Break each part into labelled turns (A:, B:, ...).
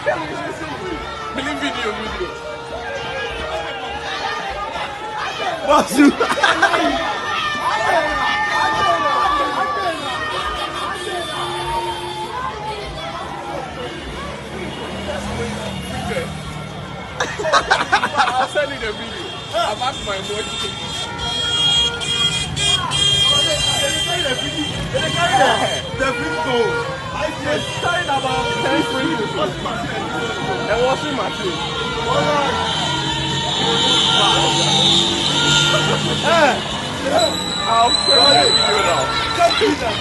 A: Believe video.
B: What's you?
A: I'll send you the video. I've asked my boy to take it.
B: The video.
A: I just carried about 10 springs and washing machine. I'll send you the video now.
B: Just do that.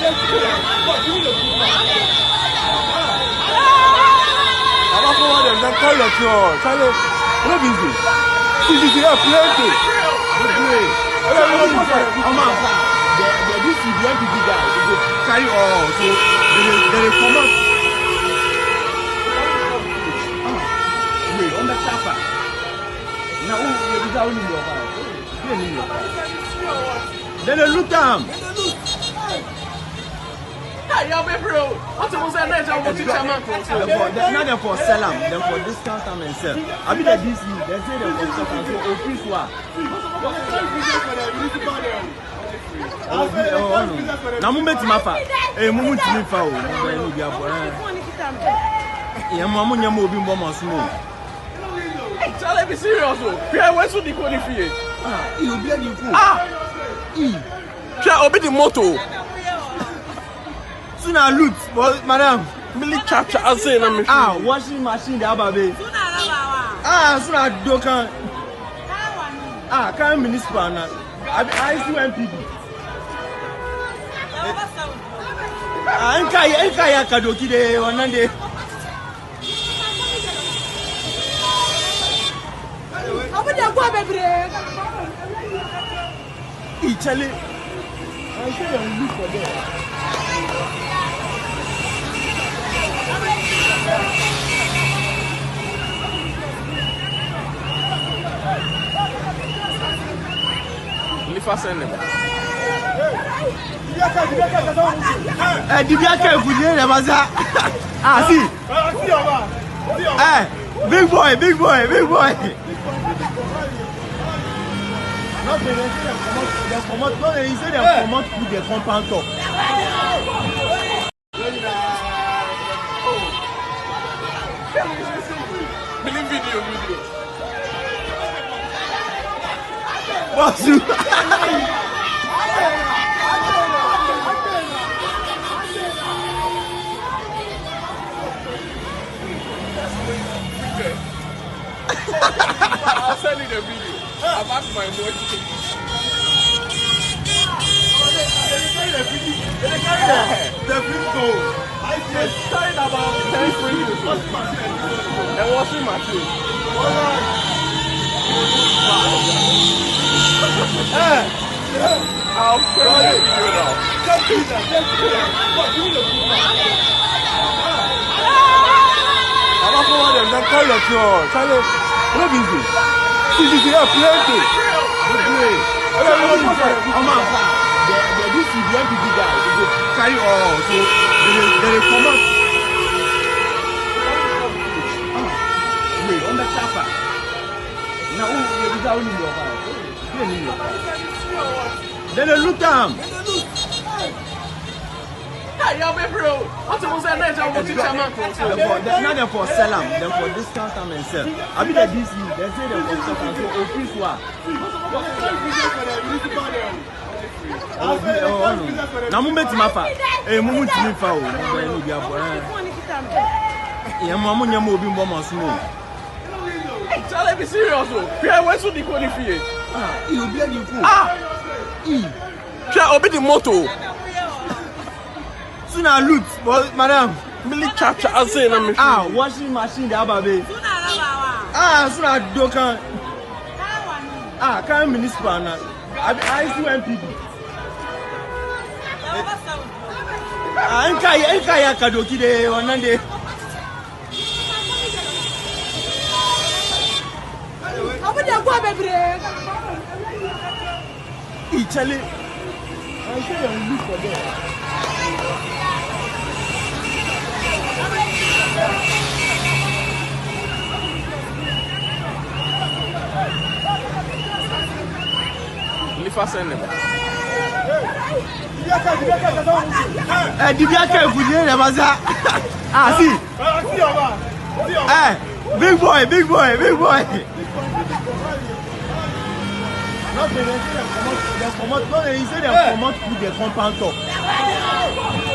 B: I'm not going to call your floor. Charlie, what is this? See, plenty. This is when people die. They go carry all. So they come out. Wait, on the chopper. Now, who is that only your fire? Then they look down.
A: Hey, y'all be bro. What's the most I know? Not
B: them for sell them, them for discount them and sell. I mean the DC, they say them for stock and so office one. Na mu beti mafa. Mu ntimi fa o. Mu bi abora. Ya mu nyama obi mbo masumo.
A: Tell me serious o. Pia we so di ko ni fie.
B: I obi ani ku.
A: Pia obi di moto.
B: Suna loot, madam.
A: Milli capture I say na me.
B: Washing machine da babe. Suna dokan. Can municipal na. I see MPD. Enka ya kadoki de onande.
C: Abuja go bebre.
B: Ichale. I say you look for there.
A: Lifa send them.
B: Dibiaka Fujie Nebaza. See. Big boy. Not the come out. No, he said they come out with the compound top.
A: Believe video.
B: What's you?
A: I'll send you the video. I've asked my boy to take it.
B: The video.
A: I just carried about 10 springs and washing machine. I'll send you the video now.
B: Just do that. I'm not going to call your floor. Charlie, what is this? See, plenty. This is when people die. They go carry all. So they come out. Wait, on the chopper. Now, who is that only your fire? Then they look down.
A: Hey, y'all be bro. What's the most I know?
B: Not them for sell them for discount them and sell. I mean the DC, they say them for stock and so office one. Na mu beti mafa. Mu ntimi fa o. Mu bi abora. Ya mu nyama obi mbo masumo.
A: Tell me serious o. Pia we so di ko ni fie.
B: I obi ani ku.
A: Pia obi di moto.
B: Suna loot, madam.
A: Milli capture I say na me.
B: Washing machine da babe. Suna dokan. Can municipal na. I see MPD. Enka ya kadoki de onande.
C: Abuja go bebre.
B: Ichale. I say you look for there.
A: fa send.
B: Dibiaka Fujie never say. Ah, see. Big boy, big boy, big boy. No, they say they come out put the compound top.